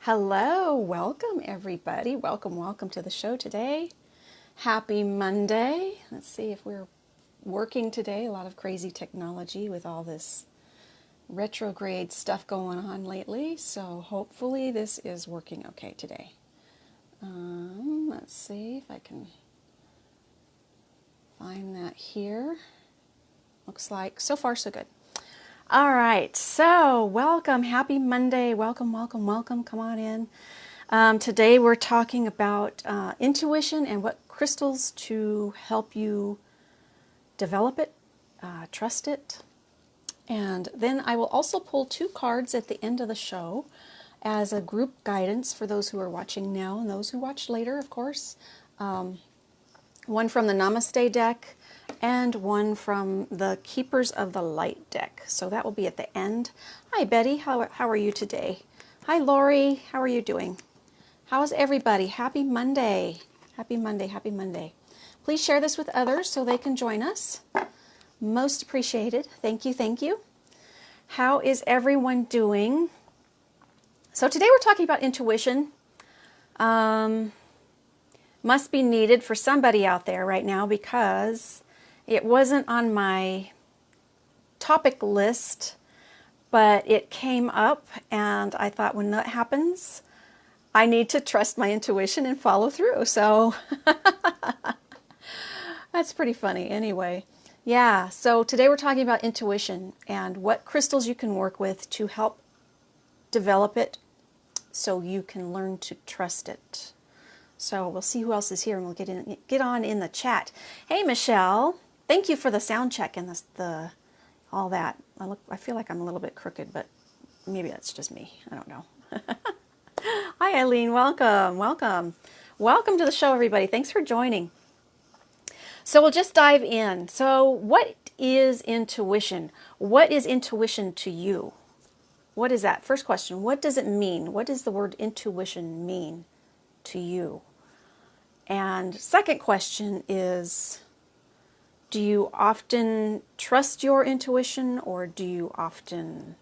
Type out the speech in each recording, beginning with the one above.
Hello, welcome everybody. Welcome to the show today. Happy Monday. Let's see if we're working today. A lot of crazy technology with all this retrograde stuff going on lately. So hopefully this is working okay today. Let's see if I can find that here. Looks like so far so good. All right, so welcome, happy Monday, welcome. Come on in. Today we're talking about intuition and what crystals to help you develop it, trust it. And then I will also pull two cards at the end of the show as a group guidance for those who are watching now and those who watch later, of course. One from the Namaste deck and one from the Keepers of the Light deck. So that will be at the end. Hi, Betty. How are you today? Hi, Lori. How are you doing? How's everybody? Happy Monday. Happy Monday. Happy Monday. Please share this with others so they can join us. Most appreciated. Thank you. Thank you. How is everyone doing? So today we're talking about intuition. Must be needed for somebody out there right now because it wasn't on my topic list, but it came up and I thought when that happens, I need to trust my intuition and follow through. So that's pretty funny anyway. Yeah, so today we're talking about intuition and what crystals you can work with to help develop it so you can learn to trust it. So we'll see who else is here and we'll get on in the chat. Hey, Michelle. Thank you for the sound check and the all that. I feel like I'm a little bit crooked, but maybe that's just me. I don't know. Hi, Eileen. Welcome. Welcome to the show, everybody. Thanks for joining. So we'll just dive in. So what is intuition? What is intuition to you? What is that? First question, what does it mean? What does the word intuition mean to you? And second question is, do you often trust your intuition or do you often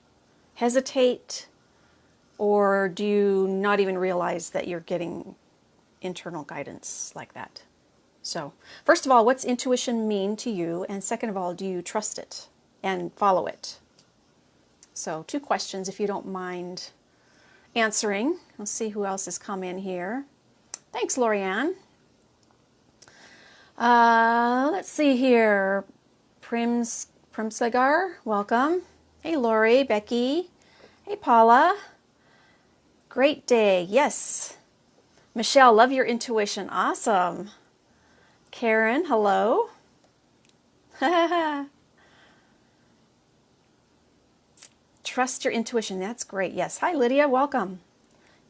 hesitate? Or do you not even realize that you're getting internal guidance like that? So, first of all, what's intuition mean to you? And second of all, do you trust it and follow it? So, two questions if you don't mind answering. Let's see who else has come in here. Thanks, Lorianne. Let's see here. Primsagar, welcome. Hey, Lori, Becky. Hey, Paula. Great day. Yes. Michelle, love your intuition. Awesome. Karen, hello. Trust your intuition. That's great. Yes. Hi, Lydia. Welcome.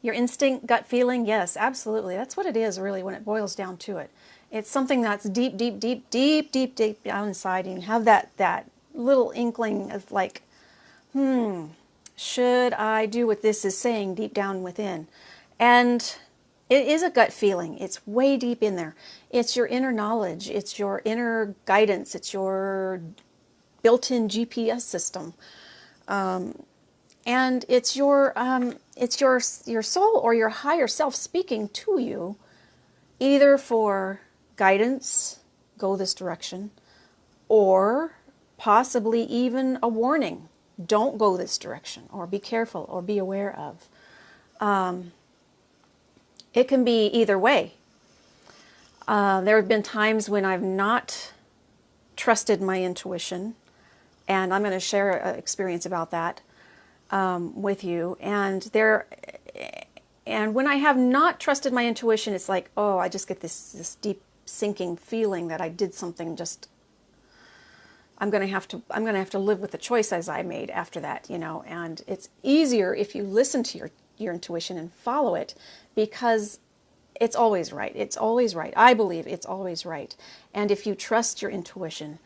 Your instinct, gut feeling. Yes, absolutely. That's what it is, really, when it boils down to it. It's something that's deep down inside, and you have that little inkling of like, should I do what this is saying deep down within? And it is a gut feeling. It's way deep in there. It's your inner knowledge. It's your inner guidance. It's your built-in GPS system. And it's your soul or your higher self speaking to you, either for guidance, go this direction, or possibly even a warning, don't go this direction, or be careful, or be aware of. It can be either way. There have been times when I've not trusted my intuition, and I'm going to share an experience about that with you. And when I have not trusted my intuition, it's like, oh, I just get this deep sinking feeling that I did something. I'm going to have to live with the choices I made after that, And it's easier if you listen to your intuition and follow it, because it's always right. It's always right. I believe it's always right. And if you trust your intuition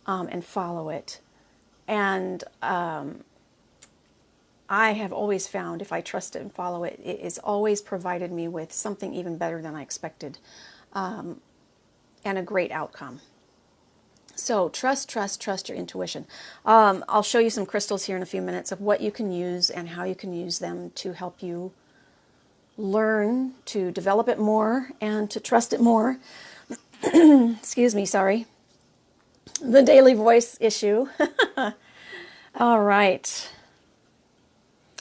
and follow it, and I have always found if I trust it and follow it, it has always provided me with something even better than I expected, and a great outcome. So trust your intuition. I'll show you some crystals here in a few minutes of what you can use and how you can use them to help you learn to develop it more and to trust it more. Excuse me, sorry. The daily voice issue. All right.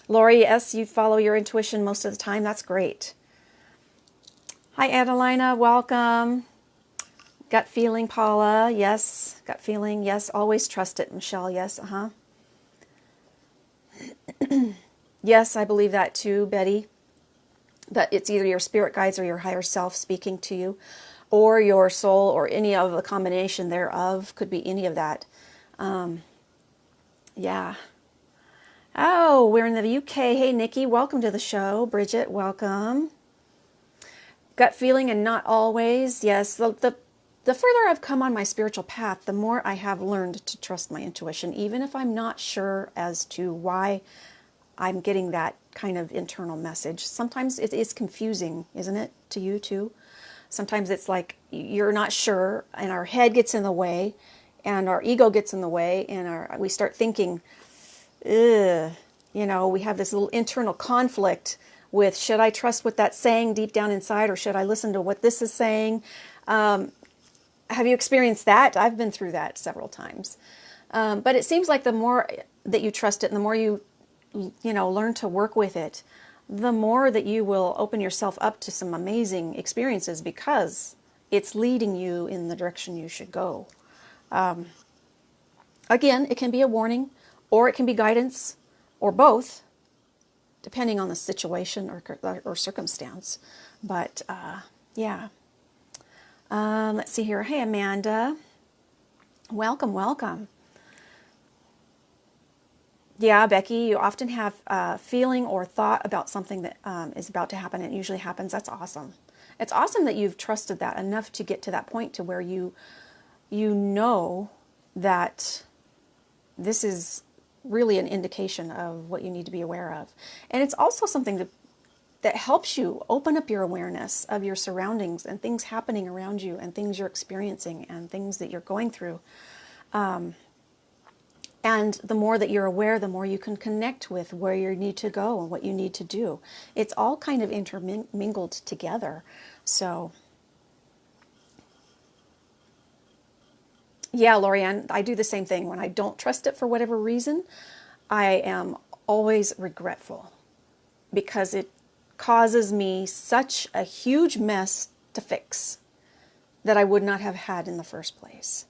Lori, yes, you follow your intuition most of the time. That's great. Hi, Adelina. Welcome. Gut feeling, Paula. Yes. Gut feeling. Yes. Always trust it, Michelle. Yes. Yes, I believe that too, Betty. That it's either your spirit guides or your higher self speaking to you, or your soul, or any of the combination thereof. Could be any of that. Yeah. Oh, we're in the UK. Hey, Nikki, welcome to the show. Bridget, welcome. Gut feeling and not always. Yes, the further I've come on my spiritual path, the more I have learned to trust my intuition, even if I'm not sure as to why I'm getting that kind of internal message. Sometimes it is confusing, isn't it, to you too? Sometimes it's like you're not sure, and our head gets in the way, and our ego gets in the way, and we start thinking, ugh, we have this little internal conflict with, should I trust what that's saying deep down inside, or should I listen to what this is saying? Have you experienced that? I've been through that several times. But it seems like the more that you trust it and the more you learn to work with it, the more that you will open yourself up to some amazing experiences, because it's leading you in the direction you should go. Again, it can be a warning, or it can be guidance, or both, depending on the situation or circumstance. But yeah. Let's see here. Hey, Amanda. Welcome, welcome. Yeah, Becky, you often have a feeling or thought about something that is about to happen, and it usually happens. That's awesome. It's awesome that you've trusted that enough to get to that point to where you know that this is really an indication of what you need to be aware of. And it's also something that helps you open up your awareness of your surroundings and things happening around you and things you're experiencing and things that you're going through. And the more that you're aware, the more you can connect with where you need to go and what you need to do. It's all kind of intermingled together. So, yeah, Lorianne, I do the same thing. When I don't trust it for whatever reason, I am always regretful, because it causes me such a huge mess to fix that I would not have had in the first place.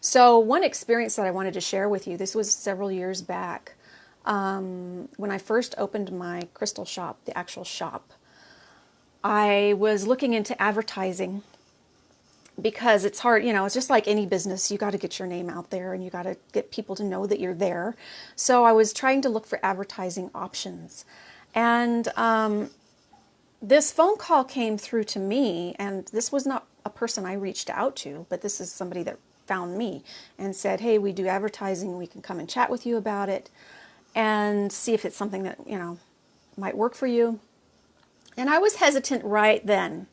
So one experience that I wanted to share with you, this was several years back, when I first opened my crystal shop, the actual shop. I was looking into advertising, because it's hard, it's just like any business. You got to get your name out there, and you got to get people to know that you're there. So I was trying to look for advertising options. And this phone call came through to me, and this was not a person I reached out to, but this is somebody that found me and said, hey, we do advertising. We can come and chat with you about it and see if it's something that, might work for you. And I was hesitant right then,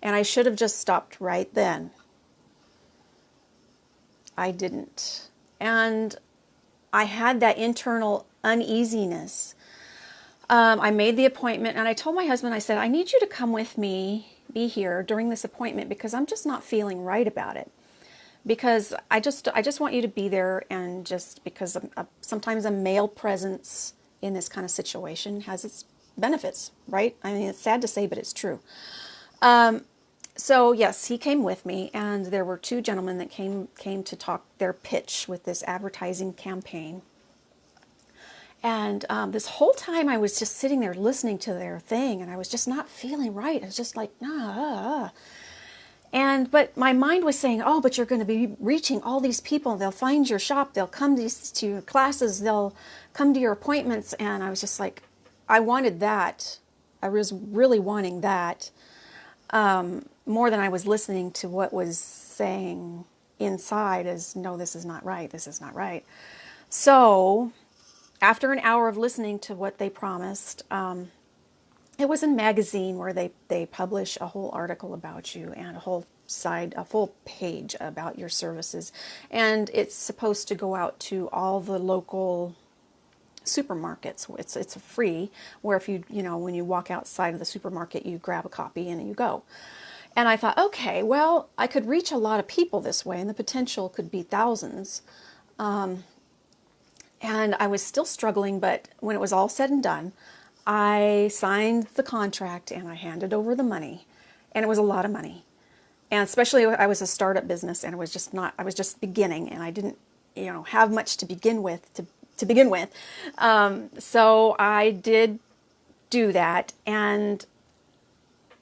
and I should have just stopped right then. I didn't. And I had that internal uneasiness. I made the appointment, and I told my husband, I said, I need you to come with me, be here during this appointment, because I'm just not feeling right about it. Because I just want you to be there, and just because sometimes a male presence in this kind of situation has its benefits, right? I mean, it's sad to say, but it's true. So yes, he came with me, and there were two gentlemen that came to talk their pitch with this advertising campaign. And this whole time I was just sitting there listening to their thing, and I was just not feeling right. I was just like, but my mind was saying, oh, but you're going to be reaching all these people. They'll find your shop. They'll come to your classes. They'll come to your appointments. And I was just like, I wanted that. I was really wanting that more than I was listening to what was saying inside as, no, this is not right. This is not right. So after an hour of listening to what they promised, it was a magazine where they publish a whole article about you and a full page about your services. And it's supposed to go out to all the local supermarkets. It's free, where if when you walk outside of the supermarket, you grab a copy and you go. And I thought, okay, well, I could reach a lot of people this way, and the potential could be thousands. And I was still struggling, but when it was all said and done, I signed the contract and I handed over the money, and it was a lot of money. And especially I was a startup business, and I was just beginning, and I didn't, have much to begin with to begin with. So I did do that, and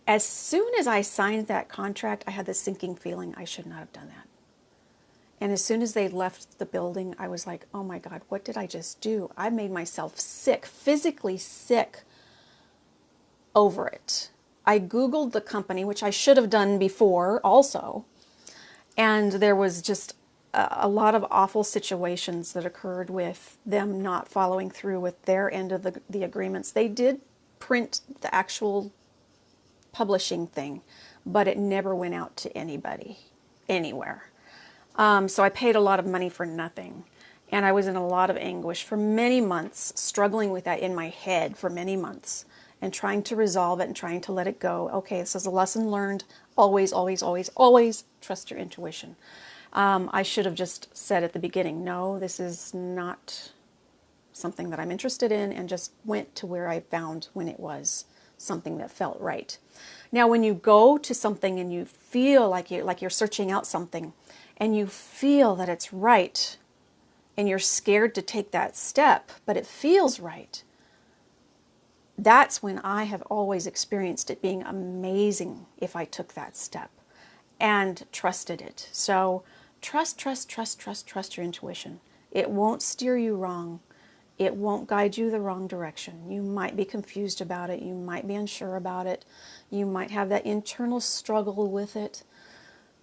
as soon as I signed that contract, I had this sinking feeling I should not have done that. And as soon as they left the building, I was like, oh my God, what did I just do? I made myself sick, physically sick over it. I Googled the company, which I should have done before also. And there was just a lot of awful situations that occurred with them not following through with their end of the agreements. They did print the actual publishing thing, but it never went out to anybody, anywhere. So I paid a lot of money for nothing. And I was in a lot of anguish for many months, struggling with that in my head for many months, and trying to resolve it and trying to let it go. Okay, this is a lesson learned. Always, always, always, always trust your intuition. I should have just said at the beginning, no, this is not something that I'm interested in, and just went to where I found when it was something that felt right. Now, when you go to something and you feel like you're searching out something, and you feel that it's right, and you're scared to take that step, but it feels right, that's when I have always experienced it being amazing if I took that step and trusted it. So trust your intuition. It won't steer you wrong. It won't guide you the wrong direction. You might be confused about it. You might be unsure about it. You might have that internal struggle with it.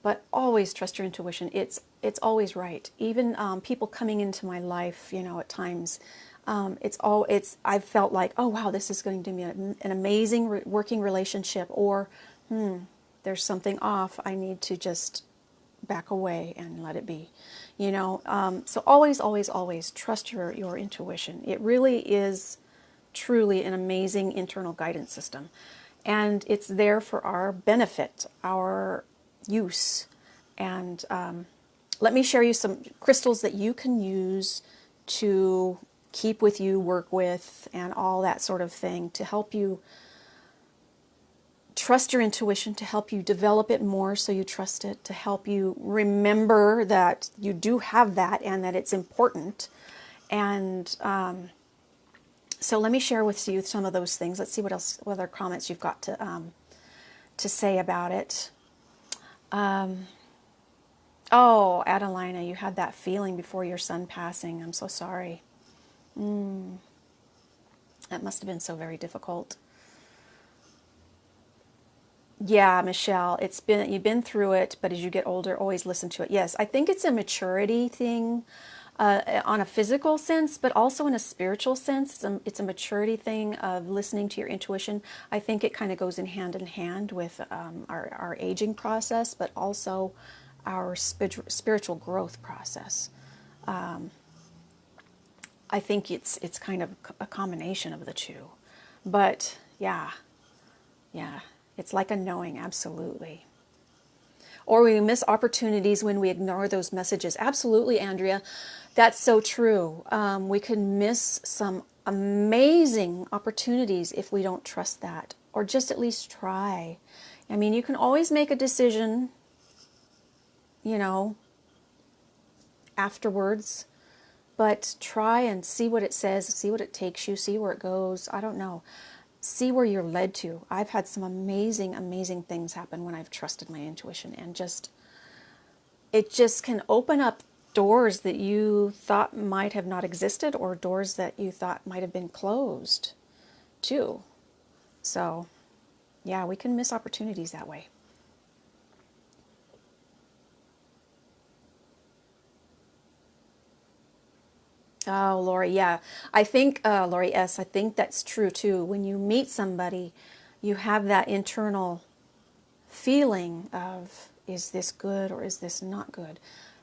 But always trust your intuition. It's always right. Even people coming into my life, at times, I've felt like, oh wow, this is going to be an amazing working relationship, or there's something off. I need to just back away and let it be. So always, always, always trust your intuition. It really is truly an amazing internal guidance system, and it's there for our benefit, our use. And let me share you some crystals that you can use to keep with you, work with, and all that sort of thing, to help you trust your intuition, to help you develop it more so you trust it, to help you remember that you do have that and that it's important. And so let me share with you some of those things. Let's see what other comments you've got to say about it. Oh, Adelina, you had that feeling before your son passing. I'm so sorry. That must have been so very difficult. Yeah, Michelle, you've been through it, but as you get older, always listen to it. Yes, I think it's a maturity thing on a physical sense, but also in a spiritual sense. It's a maturity thing of listening to your intuition. I think it kind of goes in hand with our aging process, but also our spiritual growth process. I think it's kind of a combination of the two. But yeah. It's like a knowing, absolutely. Or we miss opportunities when we ignore those messages. Absolutely, Andrea. That's so true. We can miss some amazing opportunities if we don't trust that, or just at least try. I mean, you can always make a decision, afterwards, but try and see what it says, see what it takes you, see where it goes. I don't know. See where you're led to. I've had some amazing, amazing things happen when I've trusted my intuition, and it just can open up doors that you thought might have not existed, or doors that you thought might have been closed too. So yeah, we can miss opportunities that way. Oh, Lori, yeah. I think, Lori S., I think that's true too. When you meet somebody, you have that internal feeling of, is this good or is this not good?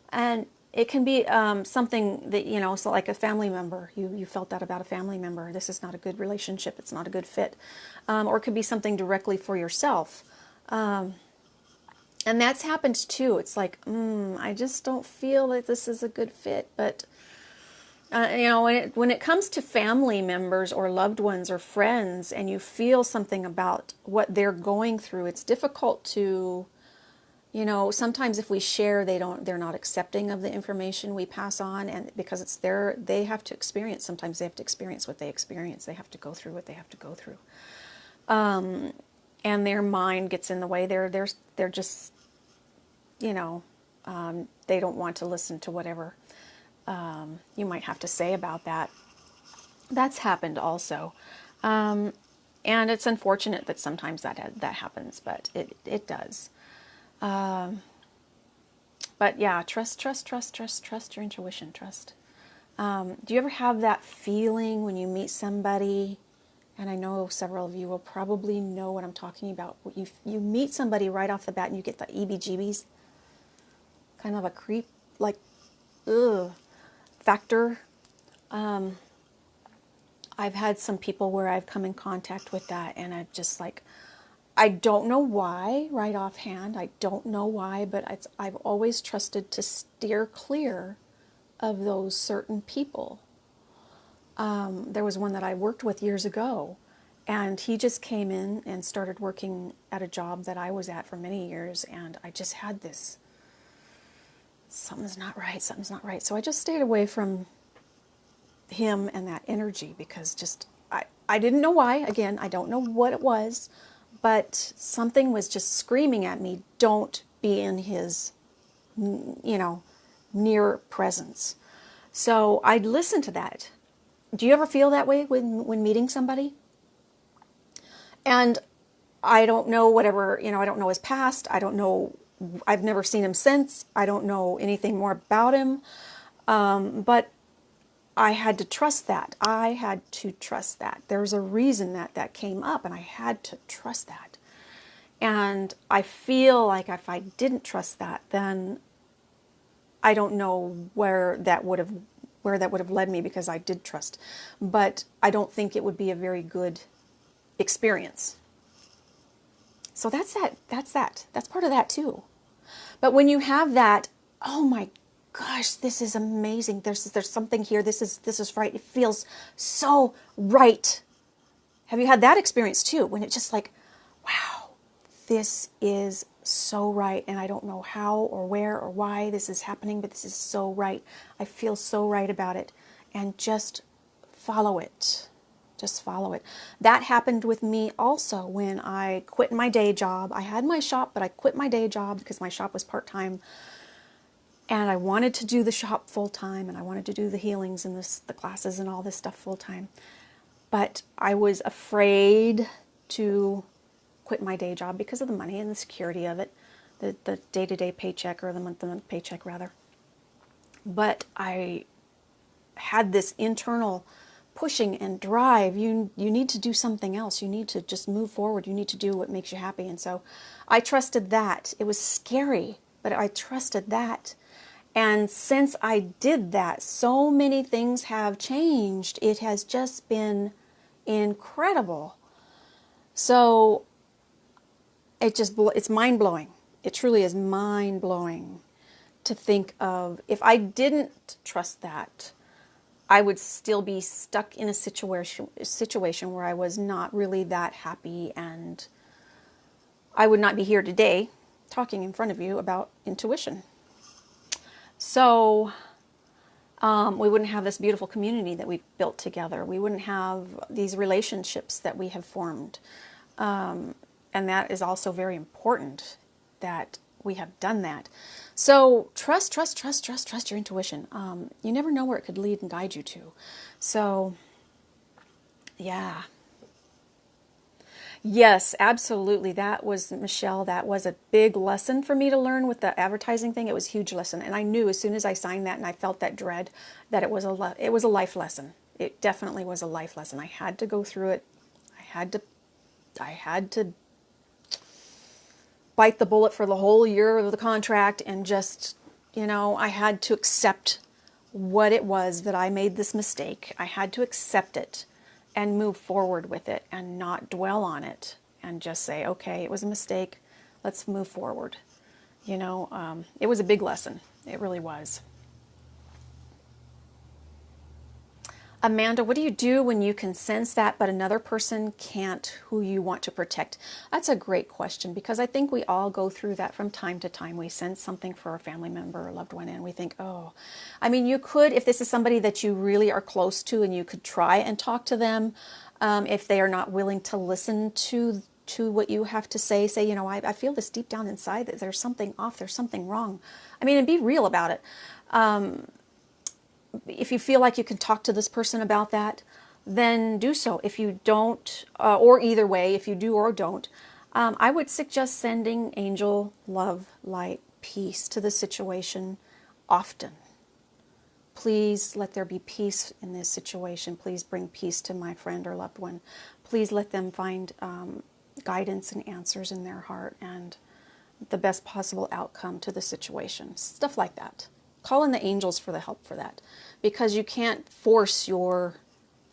And it can be something that, so like a family member. You felt that about a family member. This is not a good relationship. It's not a good fit. Or it could be something directly for yourself. And that's happened too. It's like, I just don't feel like this is a good fit. But, when it comes to family members or loved ones or friends, and you feel something about what they're going through, it's difficult to, sometimes if we share, they're not accepting of the information we pass on, and because they have to experience, sometimes they have to experience what they experience. They have to go through what they have to go through. And their mind gets in the way. They're just, they don't want to listen to whatever you might have to say about that. That's happened also. And it's unfortunate that sometimes that happens, but it does. But yeah, trust your intuition, trust. Do you ever have that feeling when you meet somebody? And I know several of you will probably know what I'm talking about. You meet somebody right off the bat and you get the EBGBs, kind of a creep, like, ugh, factor. I've had some people where I've come in contact with that, and I've just like, I don't know why, right offhand, I don't know why, but I've always trusted to steer clear of those certain people. There was one that I worked with years ago, and he just came in and started working at a job that I was at for many years, and I just had this, something's not right. So I just stayed away from him and that energy, because I didn't know why. Again, I don't know what it was, but something was just screaming at me, don't be in his, near presence. So I'd listen to that. Do you ever feel that way when meeting somebody? And I don't know whatever, I don't know his past. I don't know, I've never seen him since. I don't know anything more about him. But I had to trust that. There's a reason that came up, and I had to trust that. And I feel like if I didn't trust that, then I don't know where that would have led me, because I did trust. But I don't think it would be a very good experience. So that's that. That's part of that too. But when you have that, oh my gosh, this is amazing. There's something here. This is right. It feels so right. Have you had that experience too? When it's just like, wow, this is so right, and I don't know how or where or why this is happening, but this is so right. I feel so right about it, and just follow it. Just follow it. That happened with me also when I quit my day job. I had my shop, but I quit my day job because my shop was part-time, and I wanted to do the shop full-time, and I wanted to do the healings and the classes and all this stuff full-time. But I was afraid to quit my day job because of the money and the security of it, the day-to-day paycheck, or the month-to-month paycheck rather. But I had this internal pushing and drive. You need to do something else. You need to just move forward. You need to do what makes you happy. And so I trusted that. It was scary, but I trusted that. And since I did that, so many things have changed. It has just been incredible. So it's mind-blowing. It truly is mind-blowing to think of, if I didn't trust that, I would still be stuck in a situation where I was not really that happy, and I would not be here today talking in front of you about intuition. So we wouldn't have this beautiful community that we've built together. We wouldn't have these relationships that we have formed. And that is also very important, that we have done that. So trust your intuition. You never know where it could lead and guide you to. So, yeah. Yes, absolutely. That was, Michelle, that was a big lesson for me to learn with the advertising thing. It was a huge lesson. And I knew as soon as I signed that and I felt that dread, that it was a life lesson. It definitely was a life lesson. I had to go through it. I had to bite the bullet for the whole year of the contract and just I had to accept what it was that I made this mistake. I had to accept it and move forward with it and not dwell on it and just say, okay, it was a mistake. Let's move forward. It was a big lesson. It really was. Amanda, what do you do when you can sense that, but another person can't, who you want to protect? That's a great question, because I think we all go through that from time to time. We sense something for a family member or loved one, and we think, oh, I mean, you could, if this is somebody that you really are close to, and you could try and talk to them, if they are not willing to listen to what you have to say, I feel this deep down inside that there's something off, there's something wrong. I mean, and be real about it. If you feel like you can talk to this person about that, then do so. If you don't, or either way, if you do or don't, I would suggest sending angel, love, light, peace to the situation often. Please let there be peace in this situation. Please bring peace to my friend or loved one. Please let them find guidance and answers in their heart and the best possible outcome to the situation. Stuff like that. Call in the angels for the help for that, because you can't force your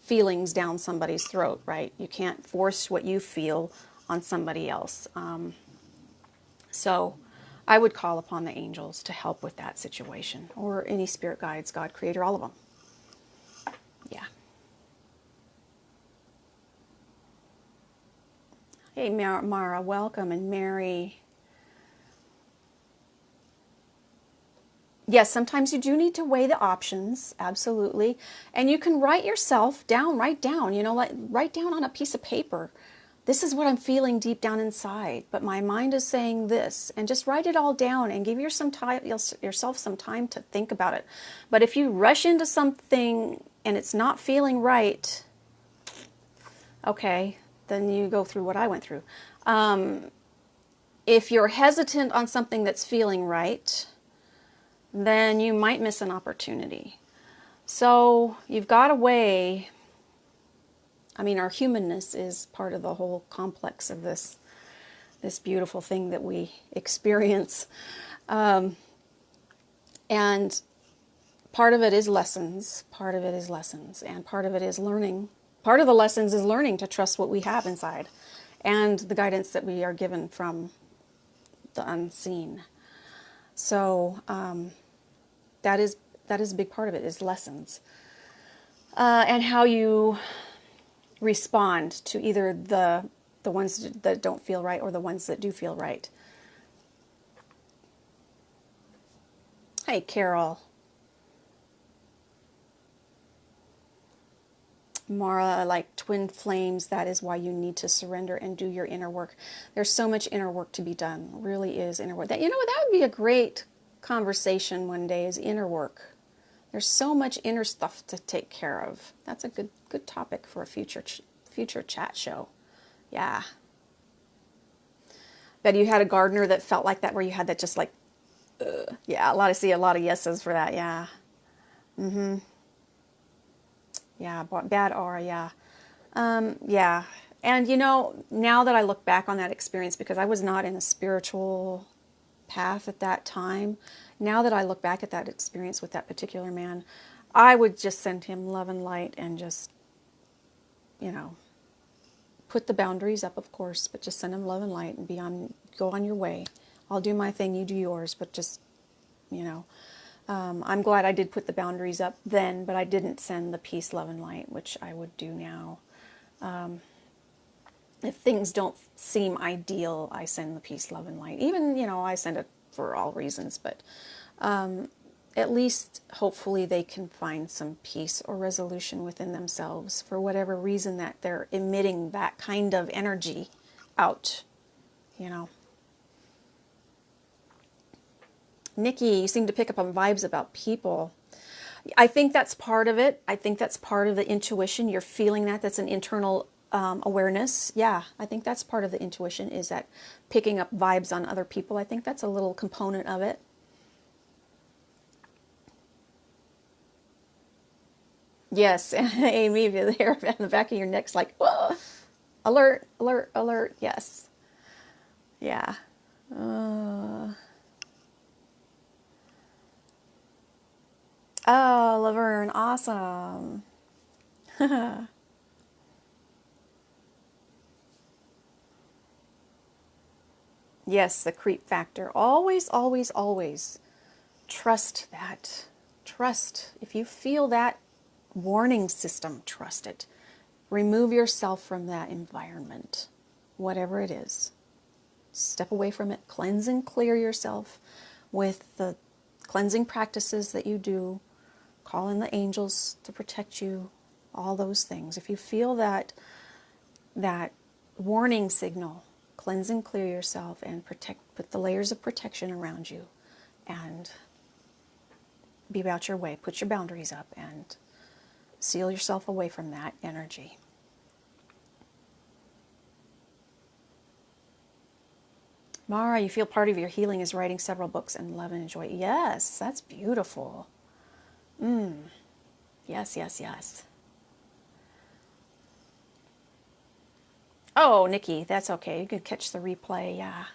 feelings down somebody's throat, right? You can't force what you feel on somebody else. So I would call upon the angels to help with that situation, or any spirit guides, God, Creator, all of them. Yeah. Hey, Mara, welcome, and Mary. Yes, sometimes you do need to weigh the options, absolutely. And you can write down, write down on a piece of paper. This is what I'm feeling deep down inside, but my mind is saying this, and just write it all down and give yourself some time to think about it. But if you rush into something and it's not feeling right, okay, then you go through what I went through. If you're hesitant on something that's feeling right, then you might miss an opportunity. So you've got to weigh. I mean, our humanness is part of the whole complex of this beautiful thing that we experience. And part of it is lessons, and part of it is learning. Part of the lessons is learning to trust what we have inside and the guidance that we are given from the unseen. So that is a big part of it, is lessons. And how you respond to either the ones that don't feel right or the ones that do feel right. Hey, Carol. Mara, like twin flames, that is why you need to surrender and do your inner work. There's so much inner work to be done. Really is inner work. That would be a great conversation one day, is inner work. There's so much inner stuff to take care of. That's a good topic for a future chat show. Yeah. Bet you had a gardener that felt like that, where you had that just like, yeah, a lot of yeses for that. Yeah. Mm-hmm. Yeah, bad aura, yeah. Yeah. And now that I look back on that experience, because I was not in a spiritual path at that time, now that I look back at that experience with that particular man, I would just send him love and light and just, put the boundaries up, of course, but just send him love and light and go on your way. I'll do my thing, you do yours, but just, I'm glad I did put the boundaries up then, but I didn't send the peace, love, and light, which I would do now. If things don't seem ideal, I send the peace, love, and light. Even, I send it for all reasons, but at least hopefully they can find some peace or resolution within themselves for whatever reason that they're emitting that kind of energy out, Nikki, you seem to pick up on vibes about people. I think that's part of it. I think that's part of the intuition. You're feeling that. That's an internal awareness. Yeah, I think that's part of the intuition, is that picking up vibes on other people. I think that's a little component of it. Yes, Amy, the hair on the back of your neck's like, oh, alert, alert, alert. Yes. Yeah. Oh, Laverne, awesome. Yes, the creep factor. Always, always, always trust that. Trust. If you feel that warning system, trust it. Remove yourself from that environment, whatever it is. Step away from it. Cleanse and clear yourself with the cleansing practices that you do. Call in the angels to protect you. All those things. If you feel that warning signal, cleanse and clear yourself and protect, put the layers of protection around you and be about your way. Put your boundaries up and seal yourself away from that energy. Mara, you feel part of your healing is writing several books and love and enjoy. Yes, that's beautiful. Yes, yes, yes. Oh, Nikki, that's okay. You can catch the replay, yeah.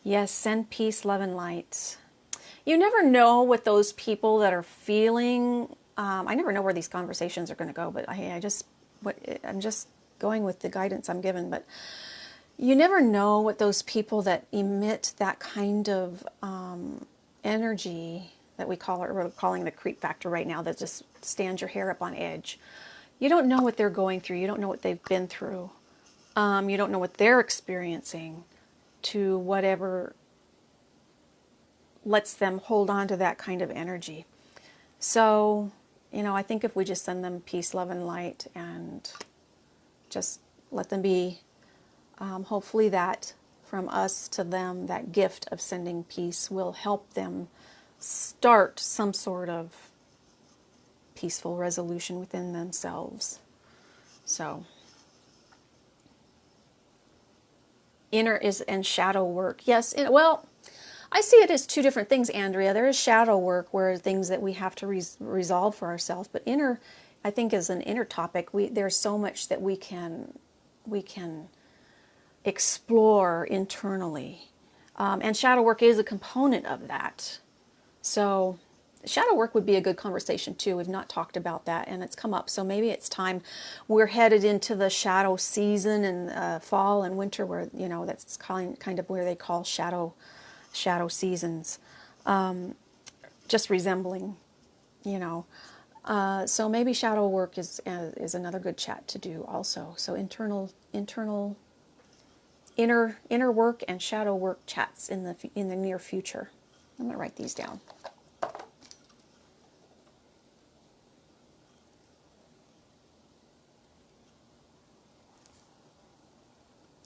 Yes, send peace, love, and light. You never know what those people that are feeling. I never know where these conversations are going to go, but I'm just going with the guidance I'm given. But you never know what those people that emit that kind of energy that we're calling the creep factor right now, that just stands your hair up on edge. You don't know what they're going through. You don't know what they've been through. You don't know what they're experiencing to whatever lets them hold on to that kind of energy. So, I think if we just send them peace, love, and light and just let them be, hopefully that from us to them, that gift of sending peace will help them start some sort of peaceful resolution within themselves. So, inner is and shadow work. Yes, well, I see it as two different things, Andrea. There is shadow work where things that we have to resolve for ourselves, but inner, I think, is an inner topic. There's so much that we can explore internally, and shadow work is a component of that. So, shadow work would be a good conversation too. We've not talked about that, and it's come up. So maybe it's time. We're headed into the shadow season and fall and winter, where that's kind of where they call shadow seasons, just resembling, so maybe shadow work is another good chat to do also. So inner work and shadow work chats in the near future. I'm gonna write these down.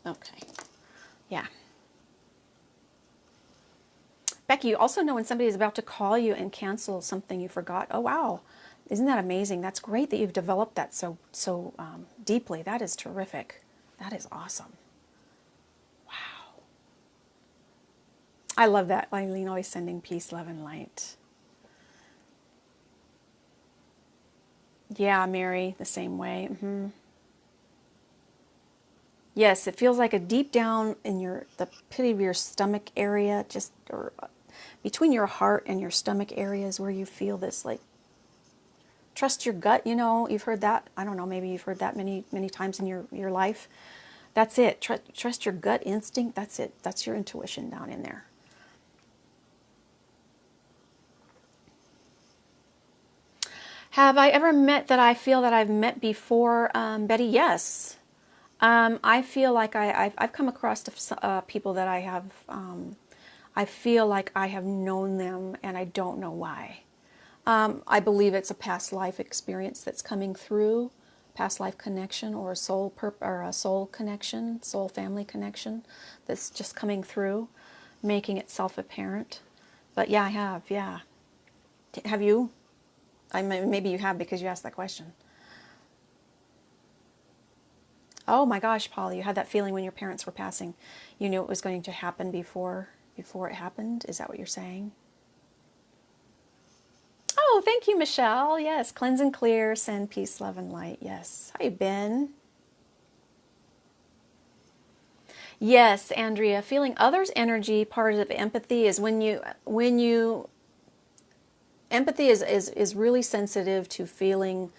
Okay, yeah. Becky, you also know when somebody is about to call you and cancel something you forgot. Oh, wow. Isn't that amazing? That's great that you've developed that so deeply. That is terrific. That is awesome. Wow. I love that. Eileen always sending peace, love, and light. Yeah, Mary, the same way. Yes, it feels like a deep down in the pit of your stomach area, or between your heart and your stomach areas, where you feel this, like, trust your gut. You've heard that. I don't know, maybe you've heard that many, many times in your life. That's it. Trust your gut instinct. That's it. That's your intuition down in there. Have I ever met that I feel that I've met before, Betty? Yes. I feel like I've come across people that I have, I feel like I have known them and I don't know why. I believe it's a past life experience that's coming through, past life connection, or a soul connection, soul family connection that's just coming through, making itself apparent. But yeah, I have, yeah. Have you? Maybe you have because you asked that question. Oh my gosh, Polly, you had that feeling when your parents were passing. You knew it was going to happen before it happened? Is that what you're saying? Oh, thank you, Michelle. Yes, cleanse and clear, send peace, love, and light. Yes. Hi, Ben. Yes, Andrea, feeling others' energy, part of empathy is empathy is really sensitive to feeling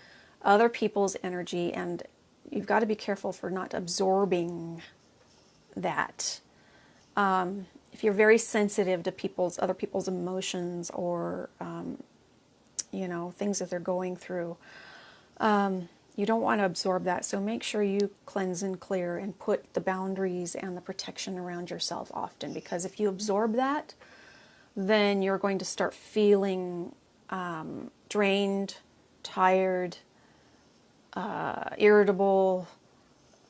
other people's energy, and you've got to be careful for not absorbing that. If you're very sensitive to other people's emotions, or things that they're going through, you don't want to absorb that. So make sure you cleanse and clear and put the boundaries and the protection around yourself often, because if you absorb that, then you're going to start feeling drained, tired, irritable,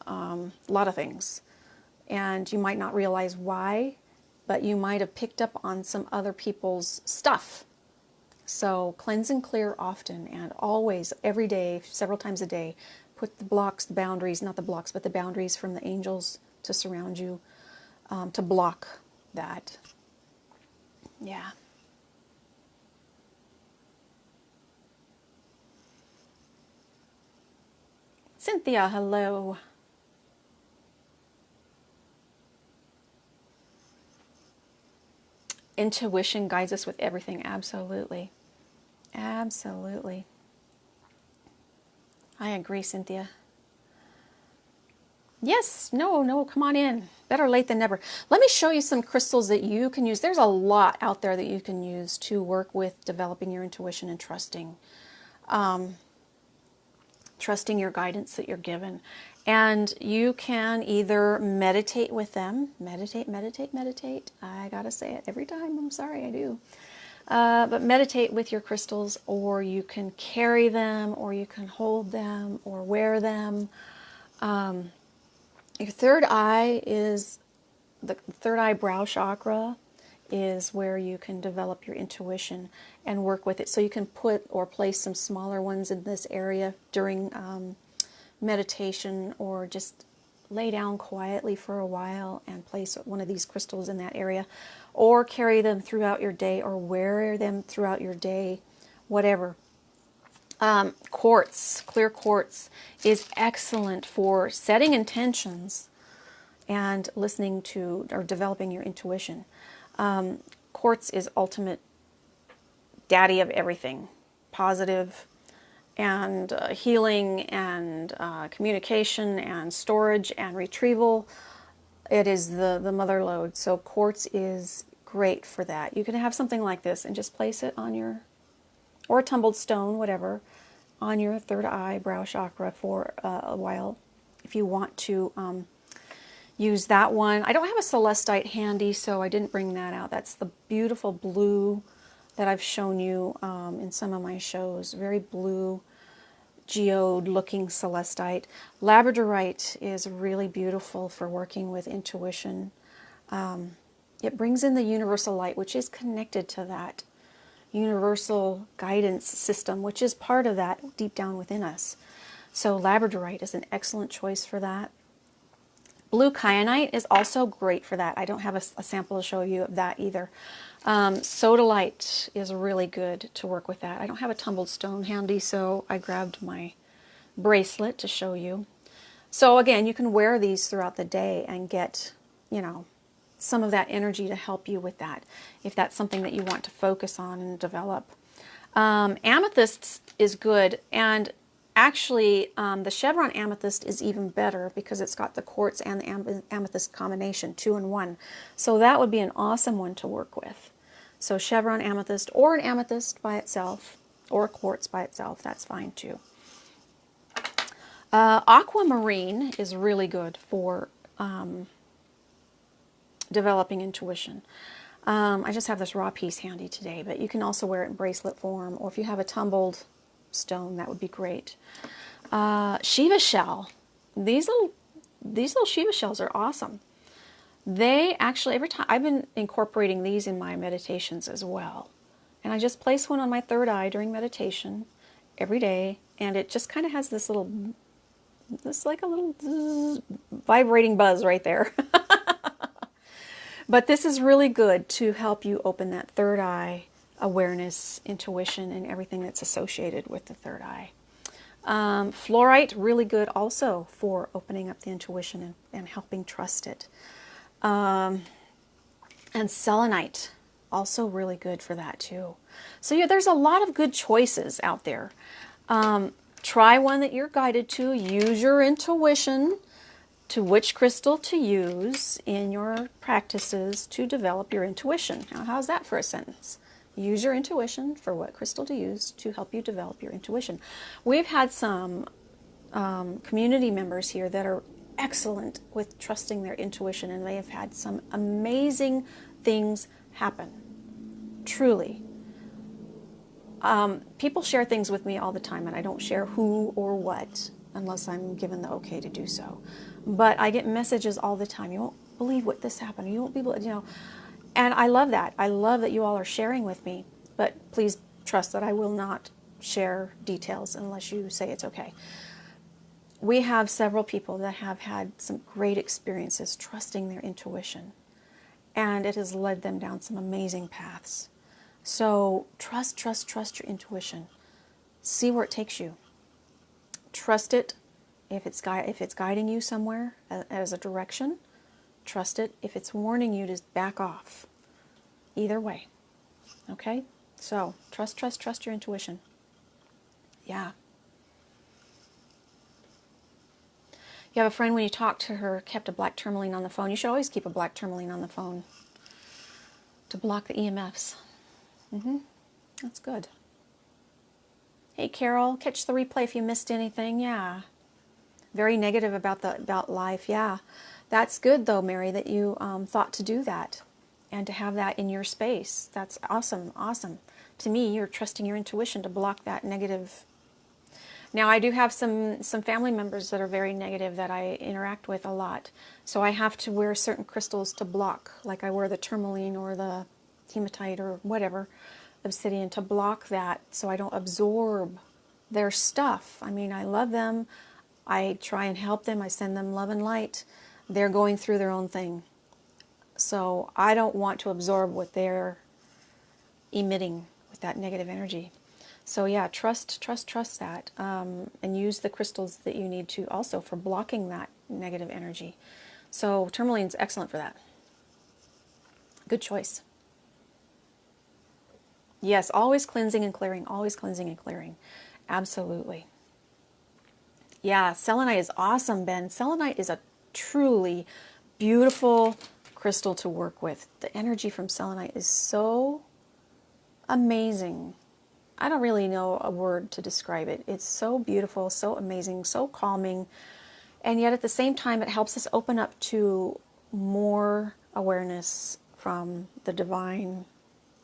a lot of things. And you might not realize why, but you might have picked up on some other people's stuff. So cleanse and clear often, and always, every day, several times a day. Put the blocks, the boundaries, not the blocks, but the boundaries from the angels to surround you, to block that. Yeah. Cynthia, hello. Intuition guides us with everything. Absolutely. Absolutely. I agree, Cynthia. Yes, no, come on in. Better late than never. Let me show you some crystals that you can use. There's a lot out there that you can use to work with developing your intuition and trusting your guidance that you're given. And you can either meditate with them. Meditate, meditate, meditate. I gotta say it every time. I'm sorry, I do. But meditate with your crystals, or you can carry them, or you can hold them, or wear them. Your third eye is the third eye brow chakra is where you can develop your intuition and work with it. So you can put or place some smaller ones in this area during meditation, or just lay down quietly for a while and place one of these crystals in that area, or carry them throughout your day, or wear them throughout your day, whatever. Quartz, clear quartz, is excellent for setting intentions and listening to or developing your intuition. Quartz is ultimate daddy of everything, positive and healing and communication and storage and retrieval. It is the mother lode. So quartz is great for that. You can have something like this and just place it on your, or a tumbled stone, whatever, on your third eye brow chakra for a while. If you want to use that one. I don't have a celestite handy, so I didn't bring that out. That's the beautiful blue that I've shown you in some of my shows. Very blue, geode looking celestite. Labradorite is really beautiful for working with intuition. It brings in the universal light, which is connected to that universal guidance system, which is part of that deep down within us. So labradorite is an excellent choice for that. Blue kyanite is also great for that. I don't have a sample to show you of that either. Sodalite is really good to work with that. I don't have a tumbled stone handy, so I grabbed my bracelet to show you. So again, you can wear these throughout the day and get, some of that energy to help you with that, if that's something that you want to focus on and develop. Amethyst is good, and actually the chevron amethyst is even better because it's got the quartz and the amethyst combination, 2 in 1. So that would be an awesome one to work with. So chevron amethyst, or an amethyst by itself, or a quartz by itself, that's fine too. Aquamarine is really good for developing intuition. I just have this raw piece handy today, but you can also wear it in bracelet form, or if you have a tumbled stone, that would be great. Shiva shell. These little Shiva shells are awesome. They actually, every time, I've been incorporating these in my meditations as well. And I just place one on my third eye during meditation every day, and it just kind of has this like a little vibrating buzz right there. But this is really good to help you open that third eye awareness, intuition, and everything that's associated with the third eye. Fluorite, really good also for opening up the intuition and helping trust it. And selenite, also really good for that too. So yeah, there's a lot of good choices out there. Try one that you're guided to. Use your intuition to which crystal to use in your practices to develop your intuition. Now, how's that for a sentence? Use your intuition for what crystal to use to help you develop your intuition. We've had some community members here that are excellent with trusting their intuition, and they have had some amazing things happen. Truly. People share things with me all the time, and I don't share who or what unless I'm given the okay to do so. But I get messages all the time. You won't believe what this happened. You won't be able, and I love that. I love that you all are sharing with me. But please trust that I will not share details unless you say it's okay. We have several people that have had some great experiences trusting their intuition, and it has led them down some amazing paths. So trust your intuition. See where it takes you. Trust it if it's guiding you somewhere as a direction. Trust it if it's warning you to back off. Either way. Okay? So trust your intuition. Yeah. You have a friend, when you talked to her, kept a black tourmaline on the phone. You should always keep a black tourmaline on the phone to block the EMFs. That's good. Hey, Carol, catch the replay if you missed anything. Yeah. Very negative about life. Yeah. That's good, though, Mary, that you thought to do that and to have that in your space. That's awesome. Awesome. To me, you're trusting your intuition to block that negative. Now, I do have some family members that are very negative that I interact with a lot. So I have to wear certain crystals to block, like I wear the tourmaline or the hematite or whatever, obsidian, to block that so I don't absorb their stuff. I mean, I love them. I try and help them. I send them love and light. They're going through their own thing. So I don't want to absorb what they're emitting with that negative energy. So yeah, trust that, and use the crystals that you need to also for blocking that negative energy. So tourmaline's excellent for that. Good choice. Yes, always cleansing and clearing, always cleansing and clearing. Absolutely. Yeah, selenite is awesome, Ben. Selenite is a truly beautiful crystal to work with. The energy from selenite is so amazing. I don't really know a word to describe it. It's so beautiful, so amazing, so calming, and yet at the same time it helps us open up to more awareness from the divine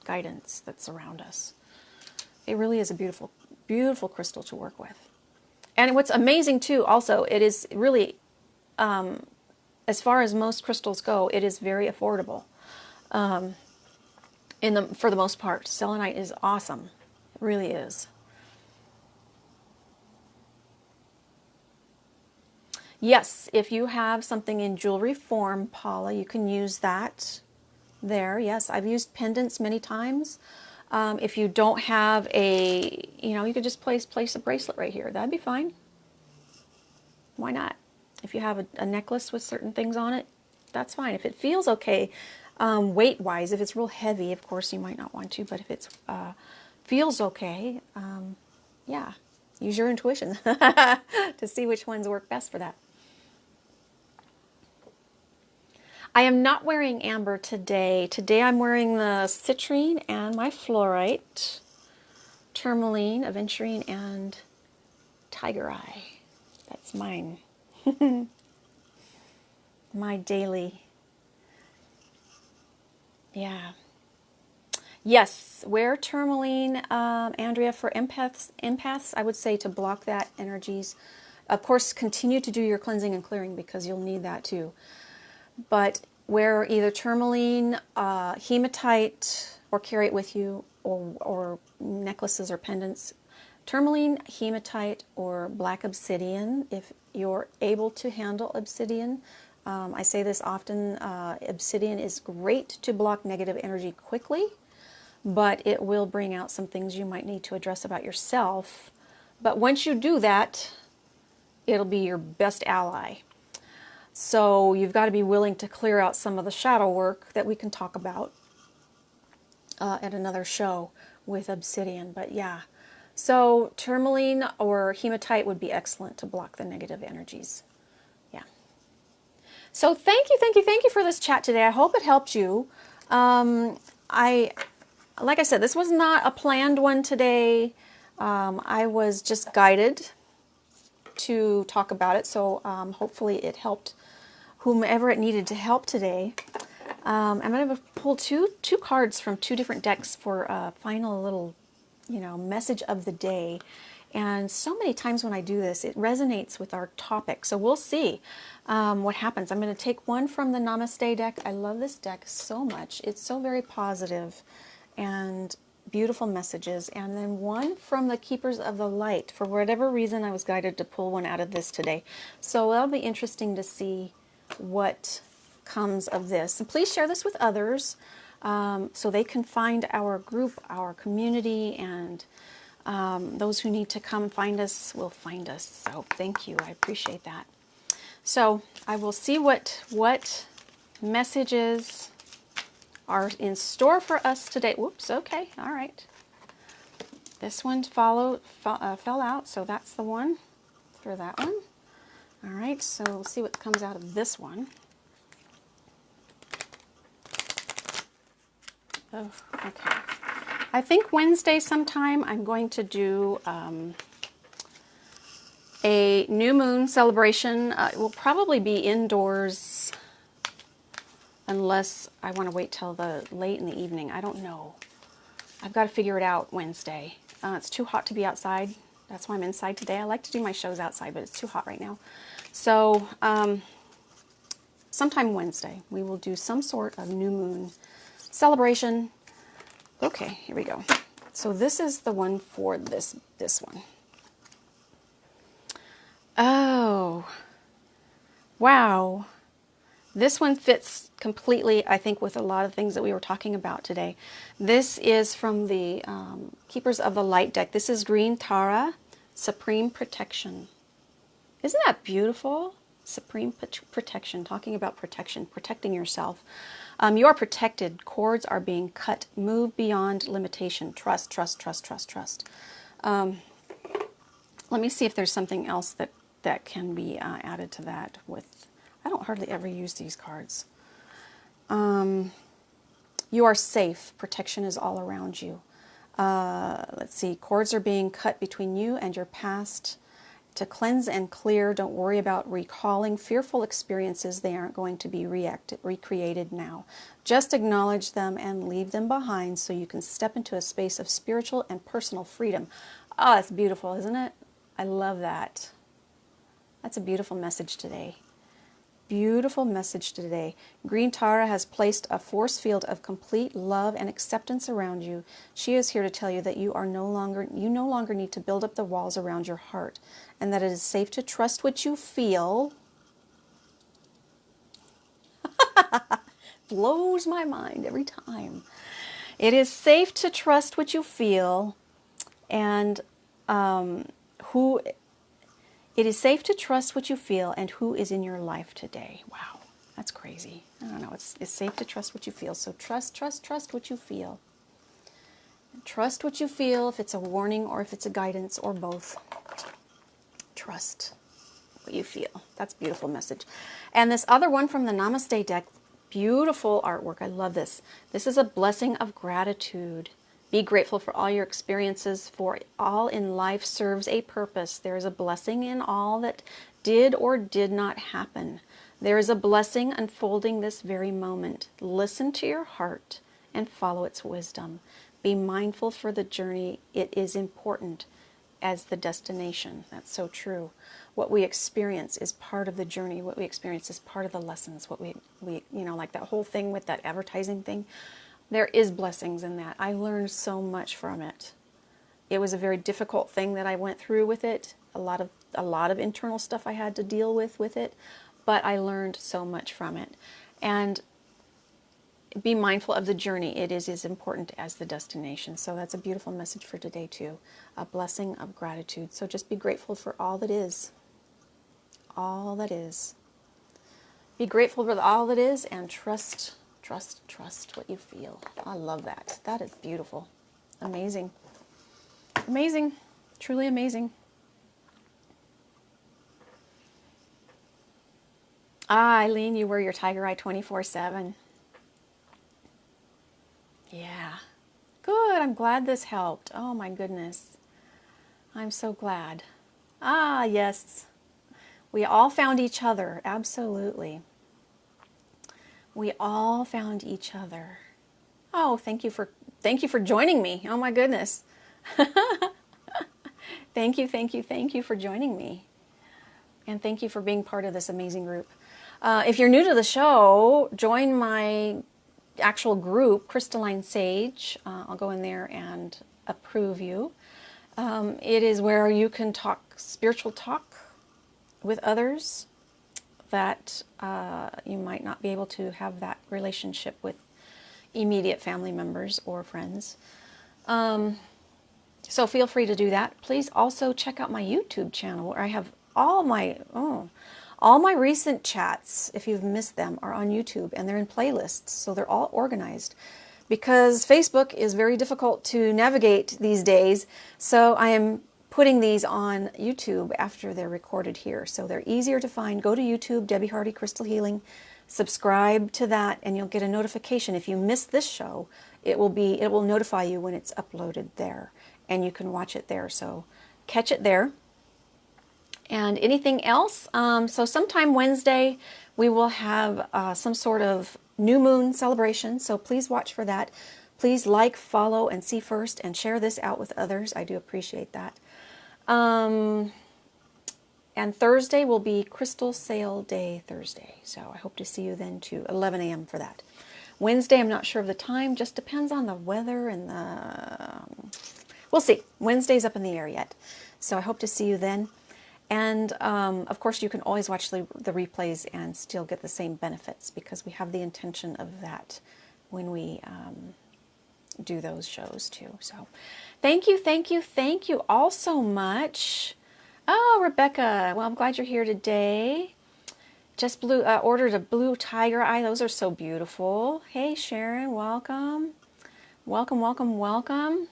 guidance that's around us. It really is a beautiful, beautiful crystal to work with. And what's amazing too, also, it is really, as far as most crystals go, it is very affordable. For the most part, selenite is awesome. It really is. Yes, if you have something in jewelry form, Paula, you can use that there. Yes, I've used pendants many times. If you don't have you could just place a bracelet right here. That'd be fine. Why not? If you have a necklace with certain things on it, that's fine. If it feels okay, weight-wise, if it's real heavy, of course you might not want to, but if it feels okay, yeah, use your intuition to see which ones work best for that. I am not wearing amber today. Today I'm wearing the citrine and my fluorite, tourmaline, aventurine, and tiger eye. That's mine. My daily. Yeah. Yes, wear tourmaline, Andrea, for empaths, I would say to block that energies. Of course, continue to do your cleansing and clearing because you'll need that too. But wear either tourmaline, hematite, or carry it with you, or necklaces or pendants. Tourmaline, hematite, or black obsidian, if you're able to handle obsidian. I say this often, obsidian is great to block negative energy quickly, but it will bring out some things you might need to address about yourself. But once you do that, it'll be your best ally. So you've got to be willing to clear out some of the shadow work that we can talk about at another show with obsidian. But yeah, so tourmaline or hematite would be excellent to block the negative energies. Yeah. So thank you for this chat today. I hope it helped you. Like I said, this was not a planned one today. I was just guided to talk about it, so hopefully it helped whomever it needed to help today. I'm going to pull two cards from two different decks for a final little, message of the day. And so many times when I do this, it resonates with our topic. So we'll see what happens. I'm going to take one from the Namaste deck. I love this deck so much. It's so very positive and beautiful messages. And then one from the Keepers of the Light. For whatever reason, I was guided to pull one out of this today. So that'll be interesting to see what comes of this. And please share this with others so they can find our group, our community, and those who need to come find us will find us. So thank you. I appreciate that. So I will see what messages are in store for us today. Whoops. Okay. All right. This one fell out, so that's the one for that one. All right. So we'll see what comes out of this one. Oh, okay. I think Wednesday sometime I'm going to do a new moon celebration. It will probably be indoors unless I want to wait till the late in the evening. I don't know. I've got to figure it out Wednesday. It's too hot to be outside. That's why I'm inside today. I like to do my shows outside, but it's too hot right now. So sometime Wednesday we will do some sort of new moon celebration. Okay, here we go. So this is the one for this one. Oh, wow. This one fits completely, I think, with a lot of things that we were talking about today. This is from the Keepers of the Light deck. This is Green Tara, Supreme Protection. Isn't that beautiful? Supreme Protection, talking about protection, protecting yourself. You are protected. Cords are being cut. Move beyond limitation. Trust, trust, trust, trust, trust. Let me see if there's something else that can be added to that. I don't hardly ever use these cards. You are safe. Protection is all around you. Let's see. Cords are being cut between you and your past. To cleanse and clear, don't worry about recalling fearful experiences. They aren't going to be recreated now. Just acknowledge them and leave them behind so you can step into a space of spiritual and personal freedom. Oh, that's beautiful, isn't it? I love that. That's a beautiful message today. Beautiful message today. Green Tara has placed a force field of complete love and acceptance around you. She is here to tell you that you no longer need to build up the walls around your heart, and that it is safe to trust what you feel. Blows my mind every time. It is safe to trust what you feel, and it is safe to trust what you feel and who is in your life today. Wow, that's crazy. I don't know. It's safe to trust what you feel. So trust what you feel. Trust what you feel, if it's a warning or if it's a guidance or both. Trust what you feel. That's a beautiful message. And this other one from the Namaste deck, beautiful artwork. I love this. This is a blessing of gratitude. Be grateful for all your experiences, for all in life serves a purpose. There is a blessing in all that did or did not happen. There is a blessing unfolding this very moment. Listen to your heart and follow its wisdom. Be mindful for the journey. It is important as the destination. That's so true. What we experience is part of the journey. What we experience is part of the lessons. What we like that whole thing with that advertising thing. There is blessings in that. I learned so much from it. It was a very difficult thing that I went through with it. A lot of internal stuff I had to deal with it, but I learned so much from it. And be mindful of the journey. It is as important as the destination. So that's a beautiful message for today too. A blessing of gratitude. So just be grateful for all that is. All that is. Be grateful for all that is and trust what you feel. I love that. That is beautiful. Amazing. Amazing. Truly amazing. Ah, Eileen, you wear your tiger eye 24/7. Yeah. Good. I'm glad this helped. Oh my goodness. I'm so glad. Ah, yes. We all found each other. Absolutely. We all found each other. Oh, thank you for joining me. Oh my goodness. Thank you for joining me. And thank you for being part of this amazing group. If you're new to the show, join my actual group, Crystalline Sage. I'll go in there and approve you. It is where you can talk spiritual talk with others that you might not be able to have that relationship with immediate family members or friends. So feel free to do that. Please also check out my YouTube channel where I have all my recent chats, if you've missed them, are on YouTube and they're in playlists, so they're all organized. Because Facebook is very difficult to navigate these days, so I am putting these on YouTube after they're recorded here. So they're easier to find. Go to YouTube, Debbie Hardy Crystal Healing, subscribe to that, and you'll get a notification. If you miss this show, it will notify you when it's uploaded there, and you can watch it there. So catch it there. And anything else? So sometime Wednesday, we will have some sort of new moon celebration. So please watch for that. Please like, follow, and see first, and share this out with others. I do appreciate that. And Thursday will be Crystal Sale Day Thursday. So I hope to see you then too, 11 a.m. for that. Wednesday, I'm not sure of the time. Just depends on the weather and we'll see. Wednesday's up in the air yet. So I hope to see you then. And of course, you can always watch the replays and still get the same benefits because we have the intention of that when we do those shows too. So thank you all so much. Oh, Rebecca, well, I'm glad you're here today. Just ordered a blue tiger eye. Those are so beautiful. Hey, Sharon, welcome. Welcome.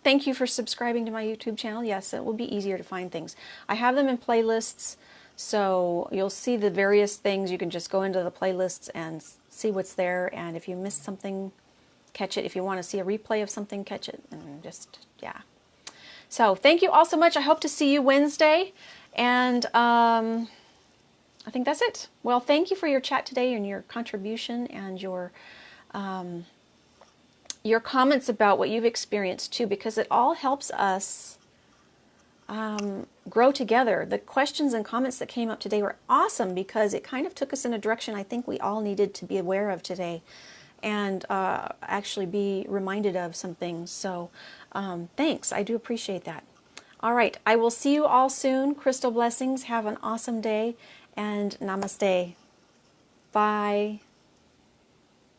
Thank you for subscribing to my YouTube channel. Yes, it will be easier to find things. I have them in playlists, so you'll see the various things. You can just go into the playlists and see what's there, and if you missed something, catch it. If you want to see a replay of something, catch it, and just, yeah. So thank you all so much. I hope to see you Wednesday, and I think that's it. Well, thank you for your chat today and your contribution and your comments about what you've experienced too, because it all helps us grow together. The questions and comments that came up today were awesome because it kind of took us in a direction I think we all needed to be aware of today and actually be reminded of some things. So thanks. I do appreciate that. All right. I will see you all soon. Crystal blessings. Have an awesome day and namaste. Bye.